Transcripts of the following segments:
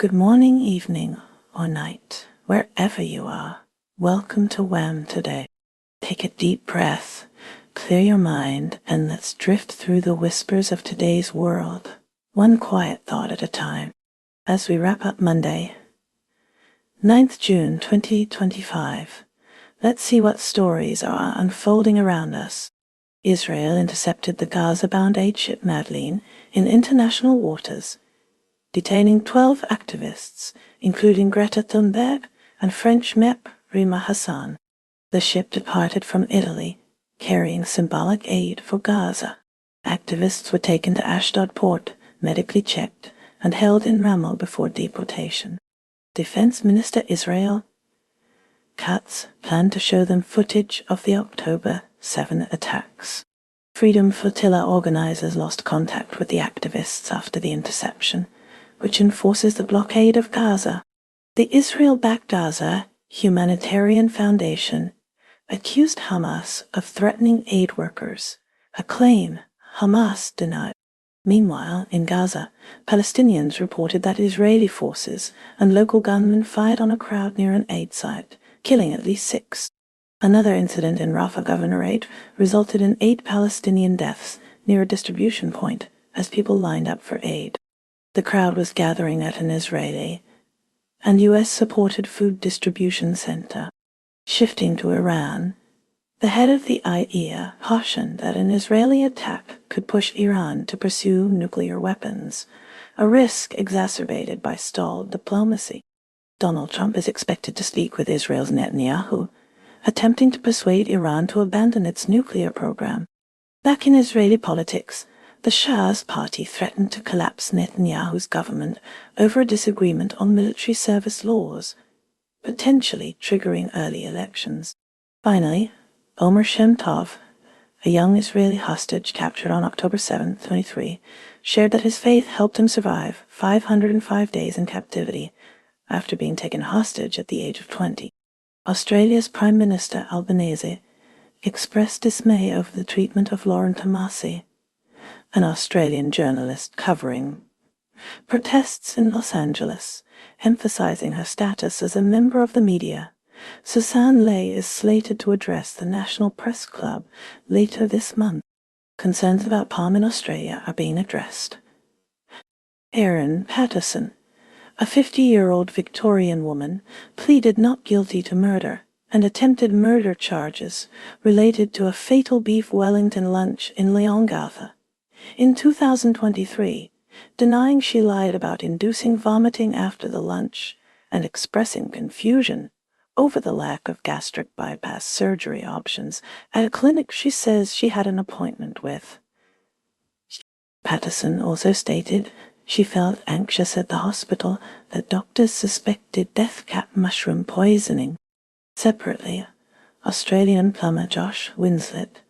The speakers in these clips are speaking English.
Good morning, evening, or night, wherever you are. Welcome to WHAM today. Take a deep breath, clear your mind, and let's drift through the whispers of today's world, one quiet thought at a time. As we wrap up Monday, 9th June 2025, let's see what stories are unfolding around us. Israel intercepted the Gaza-bound aid ship Madeleine in international waters, detaining 12 activists, including Greta Thunberg and French MEP Rima Hassan. The ship departed from Italy, carrying symbolic aid for Gaza. Activists were taken to Ashdod port, medically checked, and held in Ramel before deportation. Defense Minister Israel Katz planned to show them footage of the October 7 attacks. Freedom Flotilla organizers lost contact with the activists after the interception, which enforces the blockade of Gaza. The Israel-backed Gaza Humanitarian Foundation accused Hamas of threatening aid workers, a claim Hamas denied. Meanwhile, in Gaza, Palestinians reported that Israeli forces and local gunmen fired on a crowd near an aid site, killing at least 6. Another incident in Rafah Governorate resulted in 8 Palestinian deaths near a distribution point as people lined up for aid. The crowd was gathering at an Israeli and U.S.-supported food distribution center. Shifting to Iran, the head of the IAEA cautioned that an Israeli attack could push Iran to pursue nuclear weapons, a risk exacerbated by stalled diplomacy. Donald Trump is expected to speak with Israel's Netanyahu, attempting to persuade Iran to abandon its nuclear program. Back in Israeli politics, the Shah's party threatened to collapse Netanyahu's government over a disagreement on military service laws, potentially triggering early elections. Finally, Omer Shem Tov, a young Israeli hostage captured on October 7, 2023, shared that his faith helped him survive 505 days in captivity after being taken hostage at the age of 20. Australia's Prime Minister Albanese expressed dismay over the treatment of Lauren Tomasi, an Australian journalist covering protests in Los Angeles, emphasizing her status as a member of the media. Susan Ley is slated to address the National Press Club later this month. Concerns about palm in Australia are being addressed. Erin Patterson, a 50-year-old Victorian woman, pleaded not guilty to murder and attempted murder charges related to a fatal beef Wellington lunch in Leongatha in 2023, denying she lied about inducing vomiting after the lunch and expressing confusion over the lack of gastric bypass surgery options at a clinic she says she had an appointment with. Patterson also stated she felt anxious at the hospital that doctors suspected death cap mushroom poisoning. Separately, Australian plumber Josh Winslet,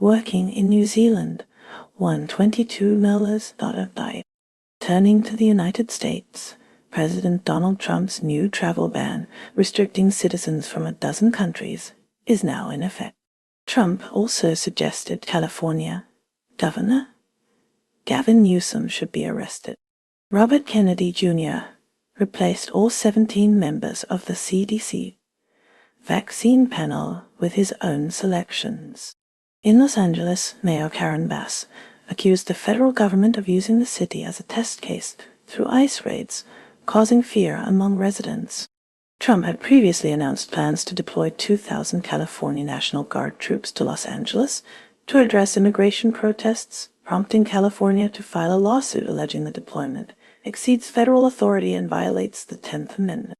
working in New Zealand, won 22 millers died. Turning to the United States, President Donald Trump's new travel ban restricting citizens from a dozen countries is now in effect. Trump also suggested California Governor Gavin Newsom should be arrested. Robert Kennedy Jr. replaced all 17 members of the CDC vaccine panel with his own selections. In Los Angeles, Mayor Karen Bass accused the federal government of using the city as a test case through ICE raids, causing fear among residents. Trump had previously announced plans to deploy 2,000 California National Guard troops to Los Angeles to address immigration protests, prompting California to file a lawsuit alleging the deployment exceeds federal authority and violates the 10th Amendment.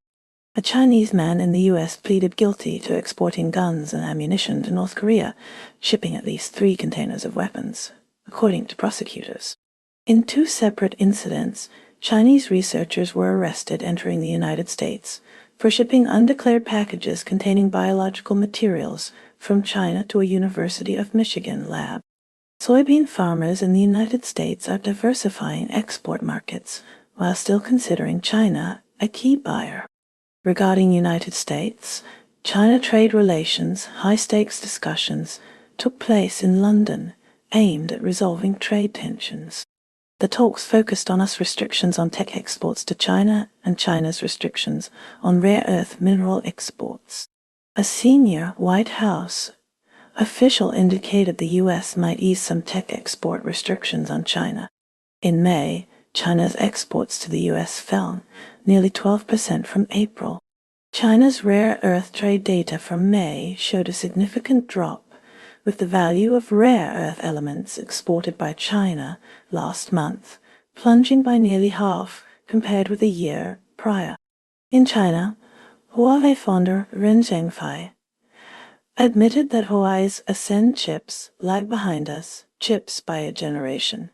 A Chinese man in the U.S. pleaded guilty to exporting guns and ammunition to North Korea, shipping at least 3 containers of weapons, according to prosecutors. In 2 separate incidents, Chinese researchers were arrested entering the United States for shipping undeclared packages containing biological materials from China to a University of Michigan lab. Soybean farmers in the United States are diversifying export markets while still considering China a key buyer. Regarding United States-China trade relations, high-stakes discussions took place in London aimed at resolving trade tensions. The talks focused on US restrictions on tech exports to China and China's restrictions on rare earth mineral exports. A senior White House official indicated the U.S. might ease some tech export restrictions on China. In May, China's exports to the U.S. fell nearly 12% from April. China's rare earth trade data from May showed a significant drop, with the value of rare earth elements exported by China last month plunging by nearly half compared with a year prior. In China, Huawei founder Ren Zhengfei admitted that Huawei's Ascend chips lag behind us chips by a generation,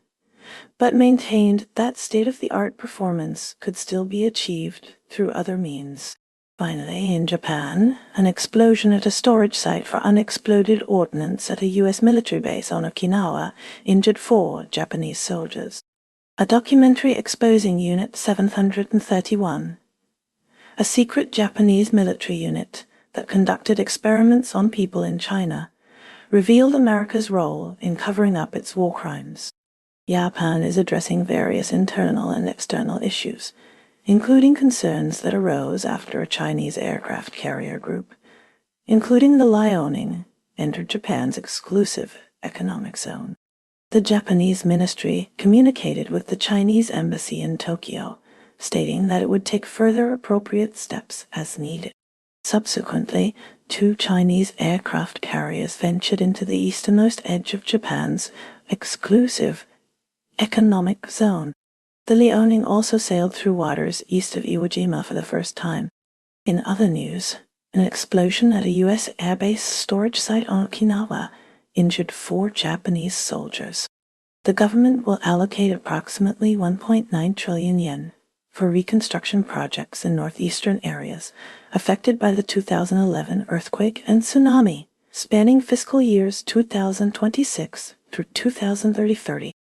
but maintained that state-of-the-art performance could still be achieved through other means. Finally, in Japan, an explosion at a storage site for unexploded ordnance at a U.S. military base on Okinawa injured 4 Japanese soldiers. A documentary exposing Unit 731, a secret Japanese military unit that conducted experiments on people in China, revealed America's role in covering up its war crimes. Japan is addressing various internal and external issues, including concerns that arose after a Chinese aircraft carrier group, including the Liaoning, entered Japan's exclusive economic zone. The Japanese ministry communicated with the Chinese embassy in Tokyo, stating that it would take further appropriate steps as needed. Subsequently, 2 Chinese aircraft carriers ventured into the easternmost edge of Japan's exclusive economic zone. The Liaoning also sailed through waters east of Iwo Jima for the first time. In other news, an explosion at a U.S. airbase storage site on Okinawa injured 4 Japanese soldiers. The government will allocate approximately 1.9 trillion yen for reconstruction projects in northeastern areas affected by the 2011 earthquake and tsunami, spanning fiscal years 2026 through 2030.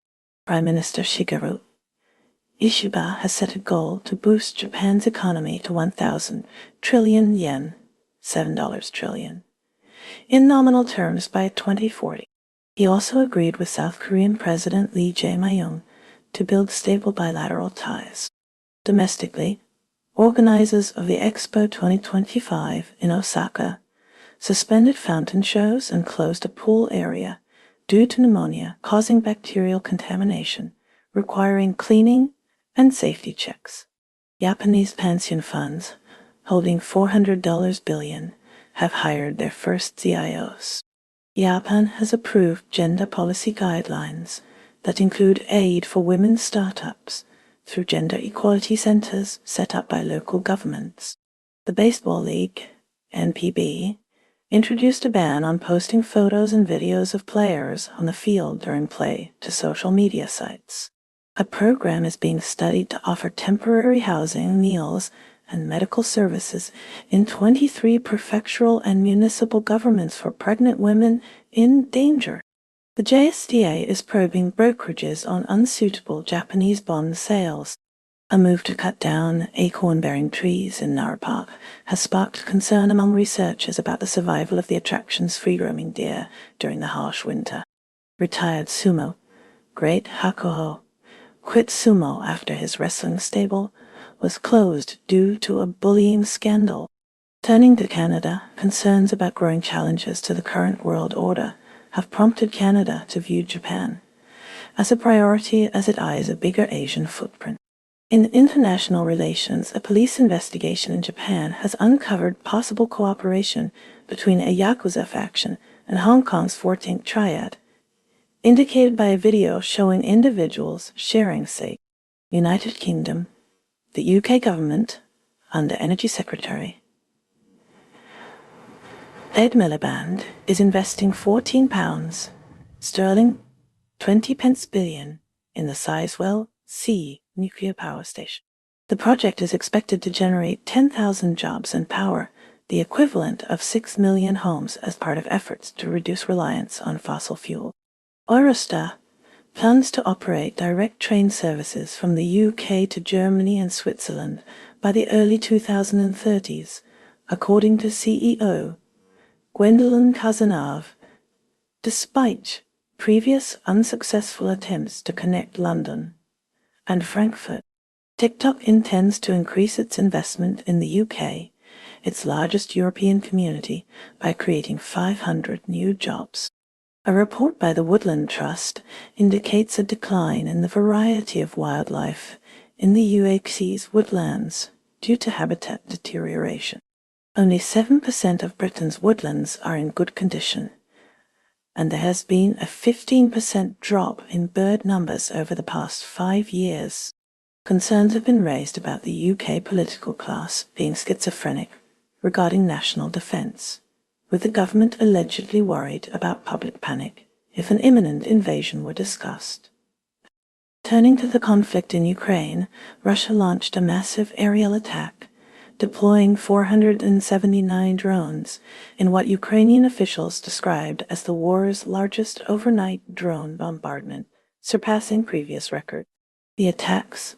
Prime Minister Shigeru Ishiba has set a goal to boost Japan's economy to 1,000 trillion yen, $7 trillion, in nominal terms by 2040. He also agreed with South Korean President Lee Jae-myung to build stable bilateral ties. Domestically, organizers of the Expo 2025 in Osaka suspended fountain shows and closed a pool area due to pneumonia causing bacterial contamination, requiring cleaning and safety checks. Japanese pension funds, holding $400 billion, have hired their first CIOs. Japan has approved gender policy guidelines that include aid for women's startups through gender equality centers set up by local governments. The Baseball League, NPB, introduced a ban on posting photos and videos of players on the field during play to social media sites. A program is being studied to offer temporary housing, meals, and medical services in 23 prefectural and municipal governments for pregnant women in danger. The JSDA is probing brokerages on unsuitable Japanese bond sales. A move to cut down acorn-bearing trees in Nara Park has sparked concern among researchers about the survival of the attraction's free-roaming deer during the harsh winter. Retired sumo great Hakuho quit sumo after his wrestling stable was closed due to a bullying scandal. Turning to Canada, concerns about growing challenges to the current world order have prompted Canada to view Japan as a priority as it eyes a bigger Asian footprint. In international relations, a police investigation in Japan has uncovered possible cooperation between a Yakuza faction and Hong Kong's 14th Triad, indicated by a video showing individuals sharing sake. United Kingdom, the UK government, under Energy Secretary Ed Miliband, is investing £14 sterling 20 pence billion in the Sizewell C nuclear power station. The project is expected to generate 10,000 jobs and power the equivalent of 6 million homes as part of efforts to reduce reliance on fossil fuel. Eurostar plans to operate direct train services from the UK to Germany and Switzerland by the early 2030s, according to CEO Gwendolyn Kazanav, despite previous unsuccessful attempts to connect London and Frankfurt. TikTok intends to increase its investment in the UK, its largest European community, by creating 500 new jobs. A report by the Woodland Trust indicates a decline in the variety of wildlife in the UK's woodlands due to habitat deterioration. Only 7% of Britain's woodlands are in good condition, and there has been a 15% drop in bird numbers over the past 5 years. Concerns have been raised about the UK political class being schizophrenic regarding national defence, with the government allegedly worried about public panic if an imminent invasion were discussed. Turning to the conflict in Ukraine, Russia launched a massive aerial attack, deploying 479 drones in what Ukrainian officials described as the war's largest overnight drone bombardment, surpassing previous records. The attacks,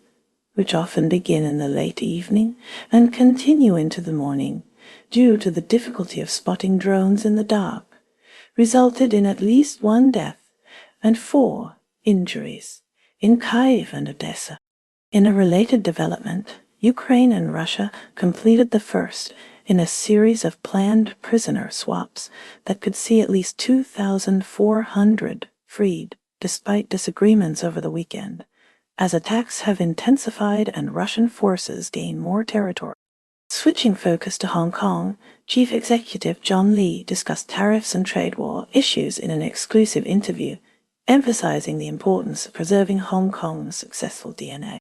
which often begin in the late evening and continue into the morning due to the difficulty of spotting drones in the dark, resulted in at least 1 death and 4 injuries in Kyiv and Odessa. In a related development, Ukraine and Russia completed the first in a series of planned prisoner swaps that could see at least 2,400 freed, despite disagreements over the weekend, as attacks have intensified and Russian forces gain more territory. Switching focus to Hong Kong, Chief Executive John Lee discussed tariffs and trade war issues in an exclusive interview, emphasizing the importance of preserving Hong Kong's successful DNA.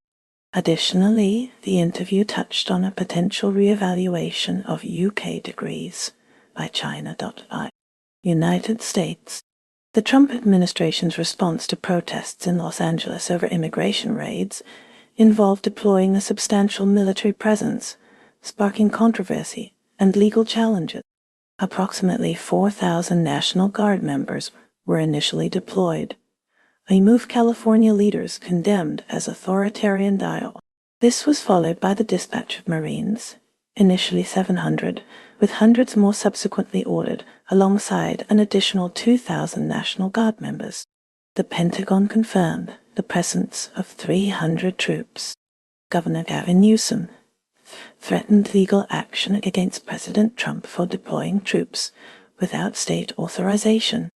Additionally, the interview touched on a potential re-evaluation of UK degrees by China.I. United States. The Trump administration's response to protests in Los Angeles over immigration raids involved deploying a substantial military presence, sparking controversy and legal challenges. Approximately 4,000 National Guard members were initially deployed, a move California leaders condemned as authoritarian dialogue. This was followed by the dispatch of Marines, initially 700, with hundreds more subsequently ordered, alongside an additional 2,000 National Guard members. The Pentagon confirmed the presence of 300 troops. Governor Gavin Newsom threatened legal action against President Trump for deploying troops without state authorization.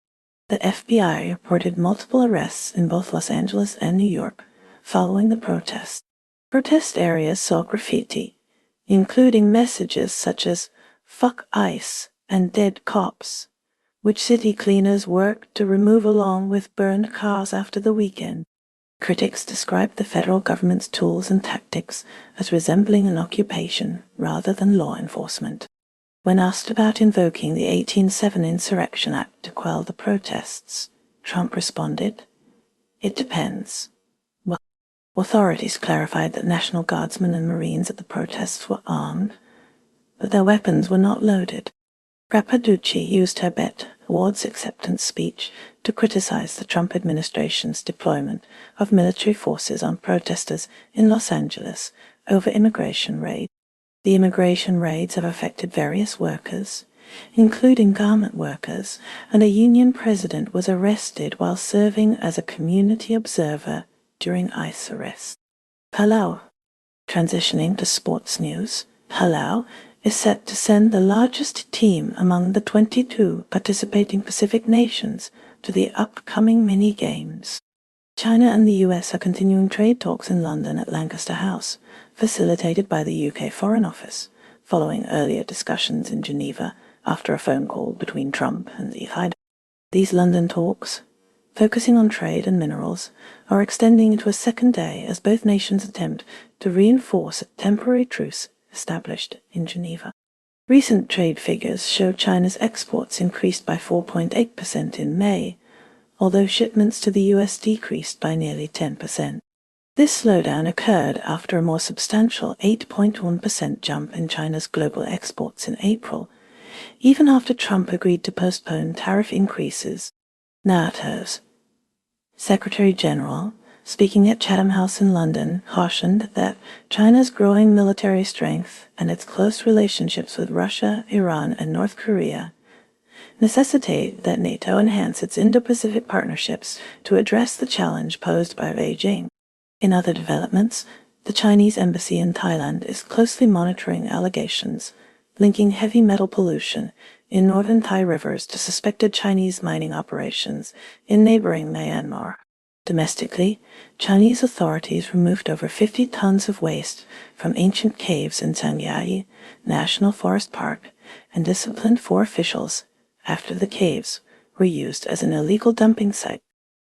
The FBI reported multiple arrests in both Los Angeles and New York following the protests. Protest areas saw graffiti, including messages such as "fuck ICE" and "dead cops," which city cleaners worked to remove along with burned cars after the weekend. Critics described the federal government's tools and tactics as resembling an occupation rather than law enforcement. When asked about invoking the 1807 Insurrection Act to quell the protests, Trump responded, "It depends." Well, authorities clarified that National Guardsmen and Marines at the protests were armed, but their weapons were not loaded. Rappaducci used her Bet Awards acceptance speech to criticize the Trump administration's deployment of military forces on protesters in Los Angeles over immigration raids. The immigration raids have affected various workers, including garment workers, and a union president was arrested while serving as a community observer during ICE arrests. Palau. Transitioning to sports news, Palau is set to send the largest team among the 22 participating Pacific nations to the upcoming mini-games. China and the US are continuing trade talks in London at Lancaster House, facilitated by the UK Foreign Office, following earlier discussions in Geneva after a phone call between Trump and Xi Jinping. These London talks, focusing on trade and minerals, are extending into a second day as both nations attempt to reinforce a temporary truce established in Geneva. Recent trade figures show China's exports increased by 4.8% in May, although shipments to the US decreased by nearly 10%. This slowdown occurred after a more substantial 8.1% jump in China's global exports in April, even after Trump agreed to postpone tariff increases. NATO's Secretary General, speaking at Chatham House in London, cautioned that China's growing military strength and its close relationships with Russia, Iran, and North Korea necessitate that NATO enhance its Indo-Pacific partnerships to address the challenge posed by Beijing. In other developments, the Chinese embassy in Thailand is closely monitoring allegations linking heavy metal pollution in northern Thai rivers to suspected Chinese mining operations in neighboring Myanmar. Domestically, Chinese authorities removed over 50 tons of waste from ancient caves in Sangyai National Forest Park and disciplined 4 officials after the caves were used as an illegal dumping site.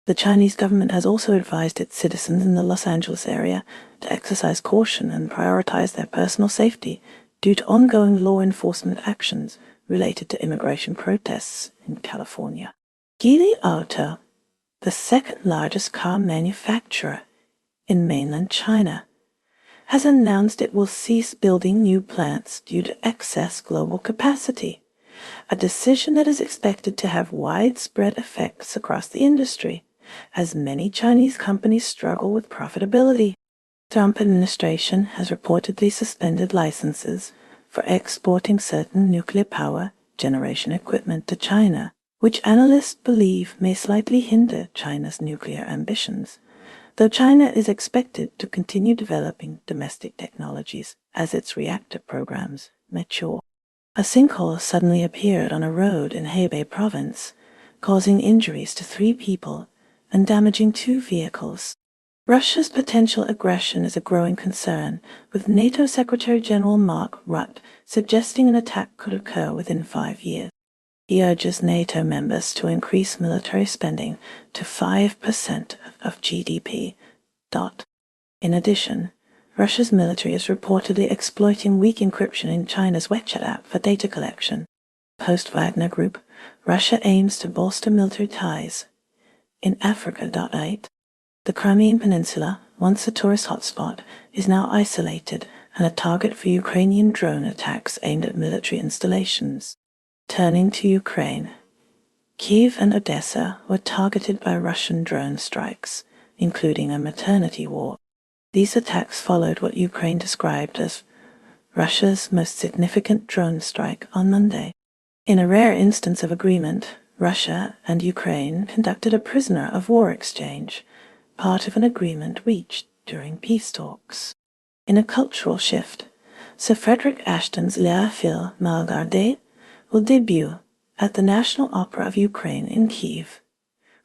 The Chinese government has also advised its citizens in the Los Angeles area to exercise caution and prioritize their personal safety due to ongoing law enforcement actions related to immigration protests in California. Geely Auto, the second largest car manufacturer in mainland China, has announced it will cease building new plants due to excess global capacity, a decision that is expected to have widespread effects across the industry, as many Chinese companies struggle with profitability. The Trump administration has reportedly suspended licenses for exporting certain nuclear power generation equipment to China, which analysts believe may slightly hinder China's nuclear ambitions, though China is expected to continue developing domestic technologies as its reactor programs mature. A sinkhole suddenly appeared on a road in Hebei province, causing injuries to 3 people and damaging 2 vehicles. Russia's potential aggression is a growing concern, with NATO Secretary-General Mark Rutte suggesting an attack could occur within 5 years. He urges NATO members to increase military spending to 5% of GDP. In addition, Russia's military is reportedly exploiting weak encryption in China's WeChat app for data collection. Post-Wagner Group, Russia aims to bolster military ties. In Africa. The Crimean Peninsula, once a tourist hotspot, is now isolated and a target for Ukrainian drone attacks aimed at military installations. Turning to Ukraine, Kyiv and Odessa were targeted by Russian drone strikes, including a maternity ward. These attacks followed what Ukraine described as Russia's most significant drone strike on Monday. In a rare instance of agreement, Russia and Ukraine conducted a prisoner of war exchange, part of an agreement reached during peace talks. In a cultural shift, Sir Frederick Ashton's La Fille Malgarde will debut at the National Opera of Ukraine in Kyiv,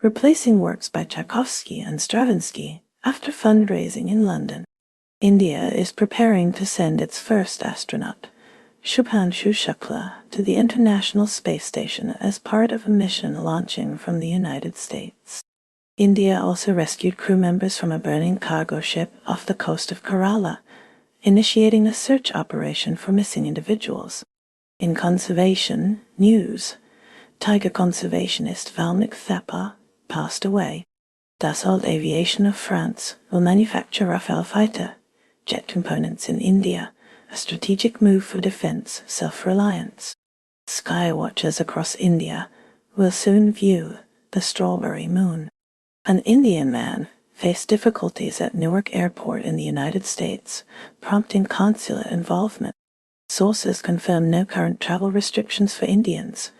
replacing works by Tchaikovsky and Stravinsky after fundraising in London. India is preparing to send its first astronaut, Shubhanshu Shukla, to the International Space Station as part of a mission launching from the United States. India also rescued crew members from a burning cargo ship off the coast of Kerala, initiating a search operation for missing individuals. In conservation news, tiger conservationist Valmik Thapa passed away. Dassault Aviation of France will manufacture Rafale fighter jet components in India, a strategic move for defense self-reliance. Skywatchers across India will soon view the strawberry moon. An Indian man faced difficulties at Newark Airport in the United States, prompting consulate involvement. Sources confirm no current travel restrictions for Indians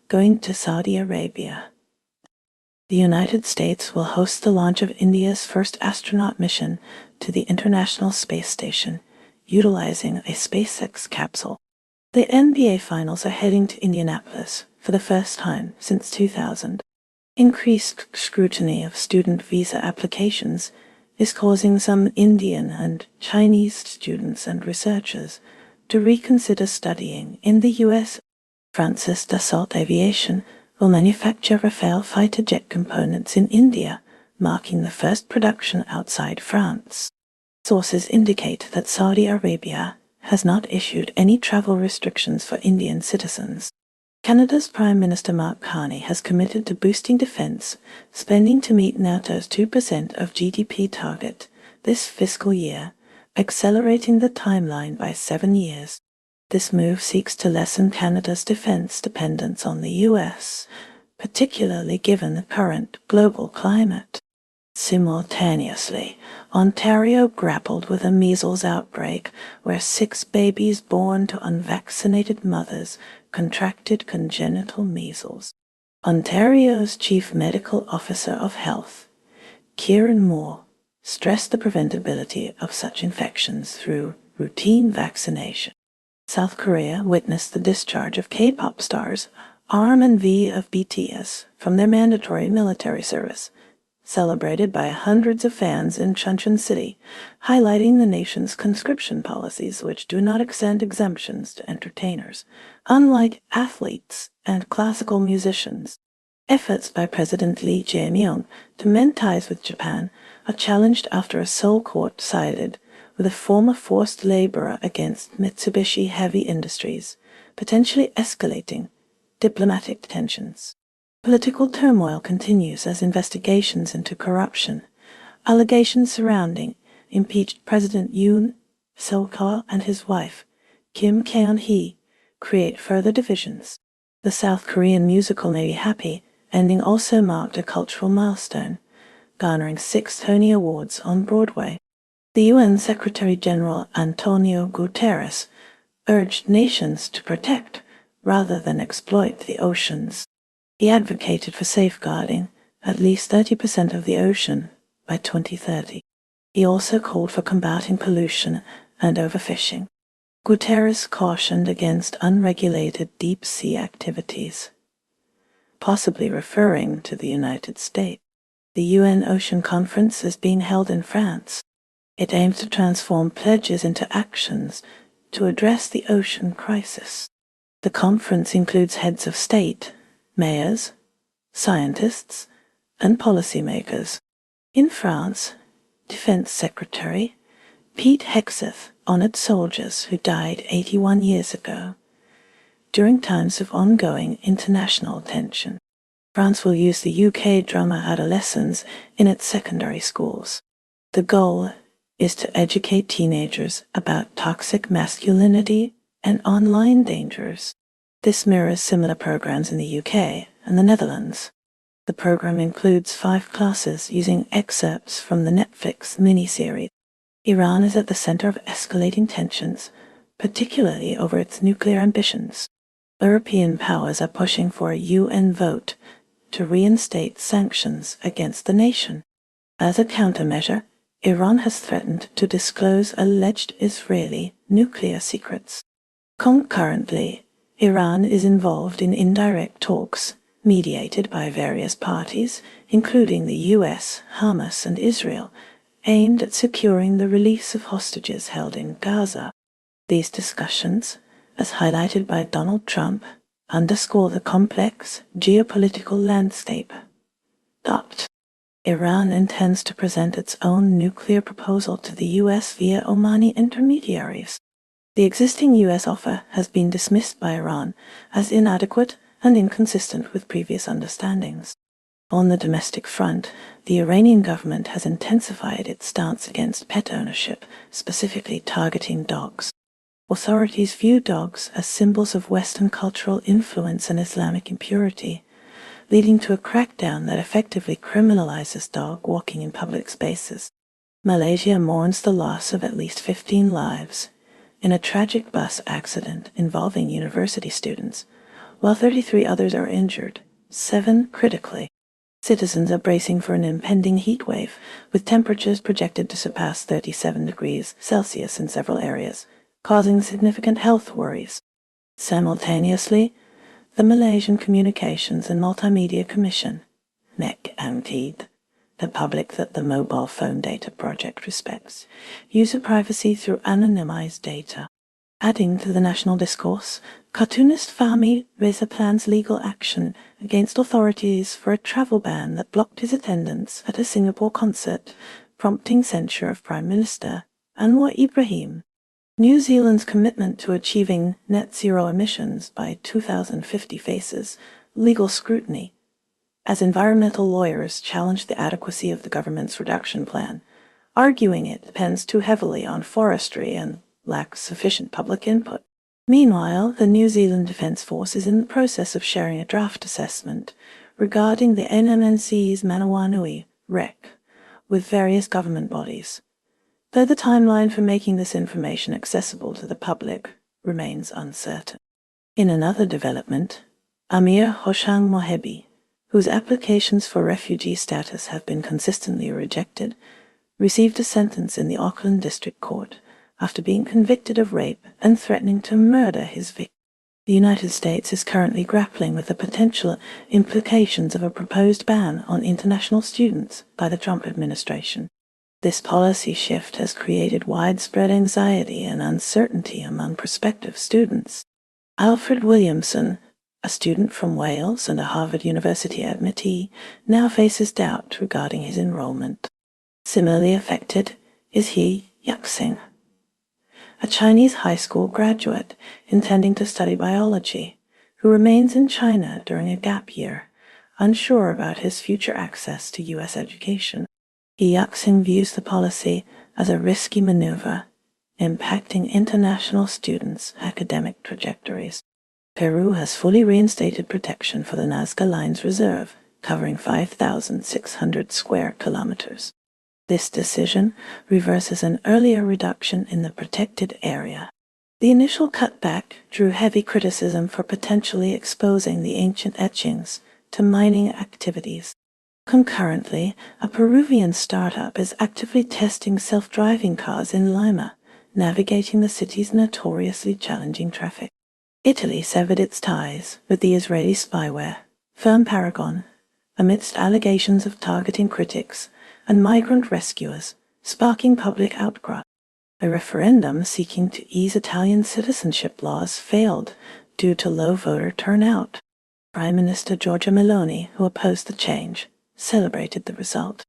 going to Saudi Arabia. The United States will host the launch of India's first astronaut mission to the International Space Station, utilizing a SpaceX capsule. The NBA Finals are heading to Indianapolis for the first time since 2000. Increased scrutiny of student visa applications is causing some Indian and Chinese students and researchers to reconsider studying in the U.S. France's Dassault Aviation will manufacture Rafale fighter jet components in India, marking the first production outside France. Sources indicate that Saudi Arabia has not issued any travel restrictions for Indian citizens. Canada's Prime Minister Mark Carney has committed to boosting defense spending to meet NATO's 2% of GDP target this fiscal year, accelerating the timeline by 7 years. This move seeks to lessen Canada's defense dependence on the U.S., particularly given the current global climate. Simultaneously, Ontario grappled with a measles outbreak where 6 babies born to unvaccinated mothers contracted congenital measles. Ontario's Chief Medical Officer of Health, Kieran Moore, stressed the preventability of such infections through routine vaccination. South Korea witnessed the discharge of K-pop stars ARM and V of BTS from their mandatory military service, celebrated by hundreds of fans in Chuncheon City, highlighting the nation's conscription policies which do not extend exemptions to entertainers, unlike athletes and classical musicians. Efforts by President Lee Jae-myung to mend ties with Japan are challenged after a Seoul court sided with a former forced laborer against Mitsubishi Heavy Industries, potentially escalating diplomatic tensions. Political turmoil continues as investigations into corruption, allegations surrounding impeached President Yoon Suk-yeol and his wife, Kim Keon-hee, create further divisions. The South Korean musical Maybe Happy ending also marked a cultural milestone, garnering 6 Tony Awards on Broadway. The UN Secretary-General Antonio Guterres urged nations to protect rather than exploit the oceans. He advocated for safeguarding at least 30% of the ocean by 2030. He also called for combating pollution and overfishing. Guterres cautioned against unregulated deep-sea activities, possibly referring to the United States. The UN Ocean Conference is being held in France. It aims to transform pledges into actions to address the ocean crisis. The conference includes heads of state, mayors, scientists, and policymakers. In France, Defense Secretary Pete Hegseth honored soldiers who died 81 years ago during times of ongoing international tension. France will use the UK drama adolescents in its secondary schools. The goal is to educate teenagers about toxic masculinity and online dangers. This mirrors similar programs in the UK and the Netherlands. The program includes 5 classes using excerpts from the Netflix miniseries. Iran is at the center of escalating tensions, particularly over its nuclear ambitions. European powers are pushing for a UN vote to reinstate sanctions against the nation. As a countermeasure, Iran has threatened to disclose alleged Israeli nuclear secrets. Concurrently, Iran is involved in indirect talks mediated by various parties, including the US, Hamas, and Israel, aimed at securing the release of hostages held in Gaza. These discussions, as highlighted by Donald Trump, underscore the complex geopolitical landscape. Iran intends to present its own nuclear proposal to the US via Omani intermediaries. The existing US offer has been dismissed by Iran as inadequate and inconsistent with previous understandings. On the domestic front, the Iranian government has intensified its stance against pet ownership, specifically targeting dogs. Authorities view dogs as symbols of Western cultural influence and Islamic impurity, leading to a crackdown that effectively criminalizes dog walking in public spaces. Malaysia mourns the loss of at least 15 lives in a tragic bus accident involving university students, while 33 others are injured, 7 critically. Citizens are bracing for an impending heat wave, with temperatures projected to surpass 37 degrees Celsius in several areas, causing significant health worries. Simultaneously, the Malaysian Communications and Multimedia Commission, MEC anteed the public that the Mobile Phone Data Project respects user privacy through anonymized data. Adding to the national discourse, cartoonist Fahmi Reza plans legal action against authorities for a travel ban that blocked his attendance at a Singapore concert, prompting censure of Prime Minister Anwar Ibrahim. New Zealand's commitment to achieving net zero emissions by 2050 faces legal scrutiny, as environmental lawyers challenge the adequacy of the government's reduction plan, arguing it depends too heavily on forestry and lacks sufficient public input. Meanwhile, the New Zealand Defence Force is in the process of sharing a draft assessment regarding the NMNC's Manawanui wreck with various government bodies, though the timeline for making this information accessible to the public remains uncertain. In another development, Amir Hoshang Mohebi, whose applications for refugee status have been consistently rejected, received a sentence in the Auckland District Court after being convicted of rape and threatening to murder his victim. The United States is currently grappling with the potential implications of a proposed ban on international students by the Trump administration. This policy shift has created widespread anxiety and uncertainty among prospective students. Alfred Williamson, a student from Wales and a Harvard University admittee, now faces doubt regarding his enrollment. Similarly affected is He Yuxing, a Chinese high school graduate intending to study biology, who remains in China during a gap year, unsure about his future access to U.S. education. He Yuxing views the policy as a risky maneuver, impacting international students' academic trajectories. Peru has fully reinstated protection for the Nazca Line's reserve, covering 5,600 square kilometers. This decision reverses an earlier reduction in the protected area. The initial cutback drew heavy criticism for potentially exposing the ancient etchings to mining activities. Concurrently, a Peruvian startup is actively testing self-driving cars in Lima, navigating the city's notoriously challenging traffic. Italy severed its ties with the Israeli spyware firm Paragon, amidst allegations of targeting critics and migrant rescuers, sparking public outcry. A referendum seeking to ease Italian citizenship laws failed due to low voter turnout. Prime Minister Giorgia Meloni, who opposed the change, celebrated the result.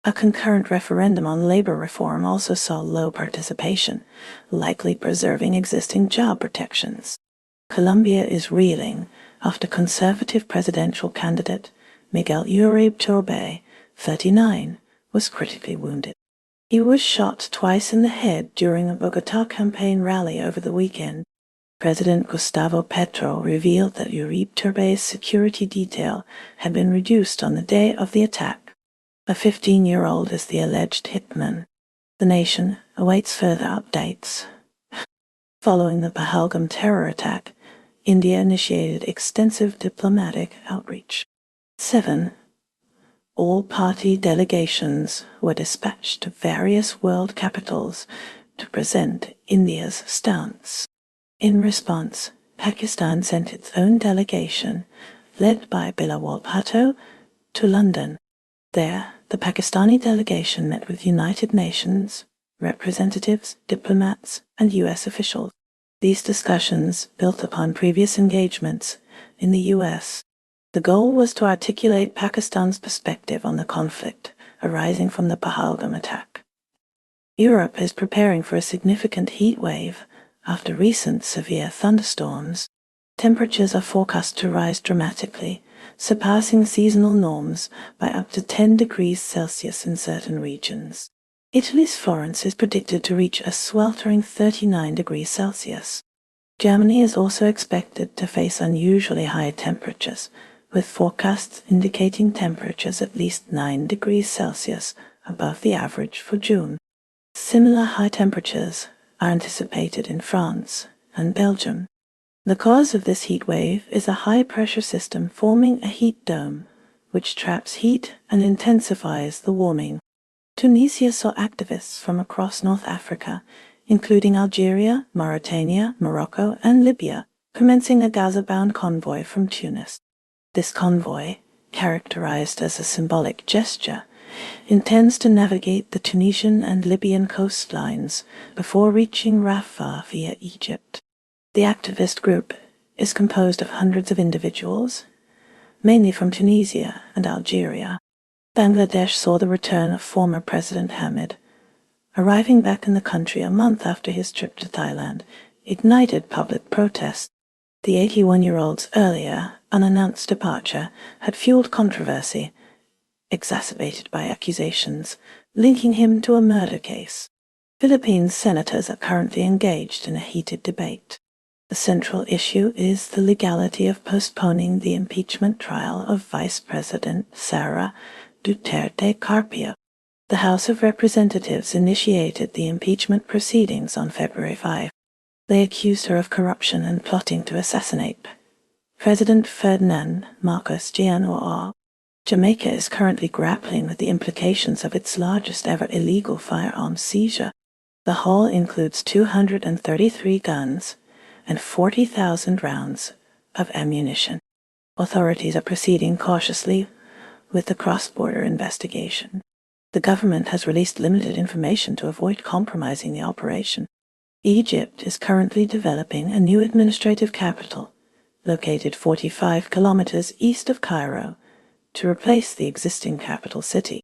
A concurrent referendum on labor reform also saw low participation, likely preserving existing job protections. Colombia is reeling after conservative presidential candidate Miguel Uribe Turbay, 39, was critically wounded. He was shot twice in the head during a Bogotá campaign rally over the weekend. President Gustavo Petro revealed that Uribe Turbay's security detail had been reduced on the day of the attack. A 15-year-old is the alleged hitman. The nation awaits further updates. Following the Pahalgam terror attack, India initiated extensive diplomatic outreach. 7. All-party delegations were dispatched to various world capitals to present India's stance. In response, Pakistan sent its own delegation, led by Bilawal Bhutto, to London. There, the Pakistani delegation met with United Nations representatives, diplomats, and U.S. officials. These discussions built upon previous engagements in the U.S. The goal was to articulate Pakistan's perspective on the conflict arising from the Pahalgam attack. Europe is preparing for a significant heat wave after recent severe thunderstorms. Temperatures are forecast to rise dramatically, surpassing seasonal norms by up to 10 degrees Celsius in certain regions. Italy's Florence is predicted to reach a sweltering 39 degrees Celsius. Germany is also expected to face unusually high temperatures, with forecasts indicating temperatures at least 9 degrees Celsius above the average for June. Similar high temperatures are anticipated in France and Belgium. The cause of this heat wave is a high-pressure system forming a heat dome, which traps heat and intensifies the warming. Tunisia saw activists from across North Africa, including Algeria, Mauritania, Morocco, and Libya, commencing a Gaza-bound convoy from Tunis. This convoy, characterized as a symbolic gesture, intends to navigate the Tunisian and Libyan coastlines before reaching Rafah via Egypt. The activist group is composed of hundreds of individuals, mainly from Tunisia and Algeria. Bangladesh saw the return of former President Hamid. Arriving back in the country a month after his trip to Thailand ignited public protest. The 81-year-old's earlier, unannounced departure had fueled controversy, exacerbated by accusations linking him to a murder case. Philippines senators are currently engaged in a heated debate. The central issue is the legality of postponing the impeachment trial of Vice President Sara Duterte Carpio. The House of Representatives initiated the impeachment proceedings on February 5. They accused her of corruption and plotting to assassinate President Ferdinand Marcos Jr. Jamaica is currently grappling with the implications of its largest ever illegal firearms seizure. The haul includes 233 guns and 40,000 rounds of ammunition. Authorities are proceeding cautiously with the cross-border investigation. The government has released limited information to avoid compromising the operation. Egypt is currently developing a new administrative capital, located 45 kilometers east of Cairo, to replace the existing capital city.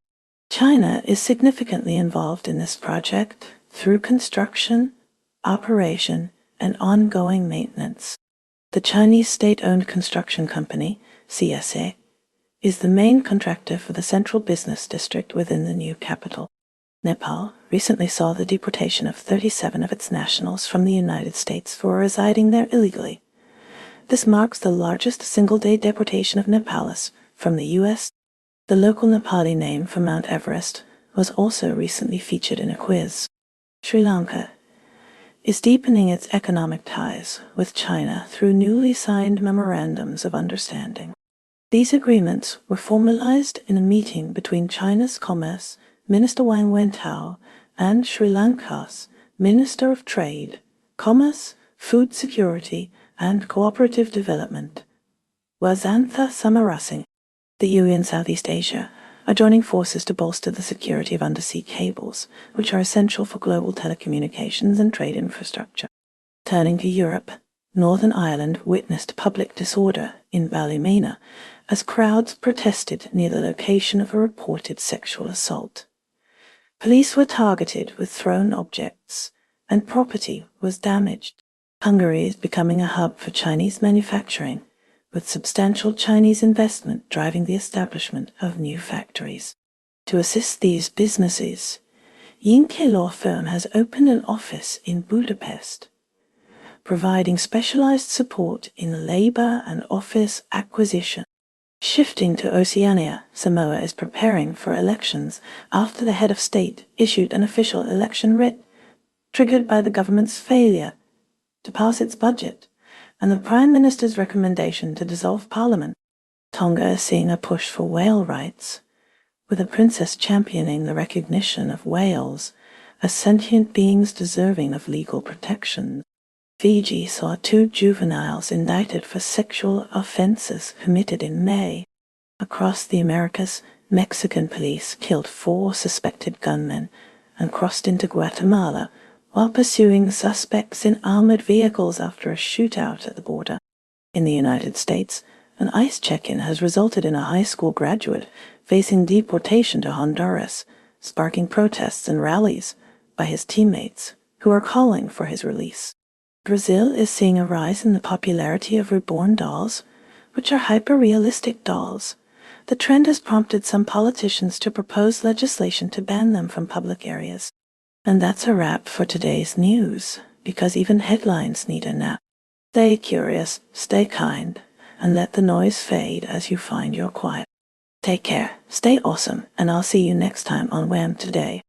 China is significantly involved in this project through construction, operation, and ongoing maintenance. The Chinese state-owned construction company, CSA, is the main contractor for the central business district within the new capital. Nepal recently saw the deportation of 37 of its nationals from the United States for residing there illegally. This marks the largest single-day deportation of Nepalis from the U.S. The local Nepali name for Mount Everest was also recently featured in a quiz. Sri Lanka is deepening its economic ties with China through newly signed memorandums of understanding. These agreements were formalized in a meeting between China's Commerce Minister Wang Wentao and Sri Lanka's Minister of Trade, Commerce, Food Security and Cooperative Development, Wasantha Samarasinghe. The EU and Southeast Asia are joining forces to bolster the security of undersea cables, which are essential for global telecommunications and trade infrastructure. Turning to Europe, Northern Ireland witnessed public disorder in Ballymena as crowds protested near the location of a reported sexual assault. Police were targeted with thrown objects, and property was damaged. Hungary is becoming a hub for Chinese manufacturing, with substantial Chinese investment driving the establishment of new factories. To assist these businesses, Yinke law firm has opened an office in Budapest, providing specialized support in labor and office acquisition. Shifting to Oceania, Samoa is preparing for elections after the head of state issued an official election writ, triggered by the government's failure to pass its budget and the Prime Minister's recommendation to dissolve Parliament. Tonga is seeing a push for whale rights, with a princess championing the recognition of whales as sentient beings deserving of legal protection. Fiji saw 2 juveniles indicted for sexual offenses committed in May. Across the Americas, Mexican police killed 4 suspected gunmen and crossed into Guatemala while pursuing suspects in armored vehicles after a shootout at the border. In the United States, an ICE check-in has resulted in a high school graduate facing deportation to Honduras, sparking protests and rallies by his teammates who are calling for his release. Brazil is seeing a rise in the popularity of reborn dolls, which are hyper-realistic dolls. The trend has prompted some politicians to propose legislation to ban them from public areas. And that's a wrap for today's news, because even headlines need a nap. Stay curious, stay kind, and let the noise fade as you find your quiet. Take care, stay awesome, and I'll see you next time on WHAM Today.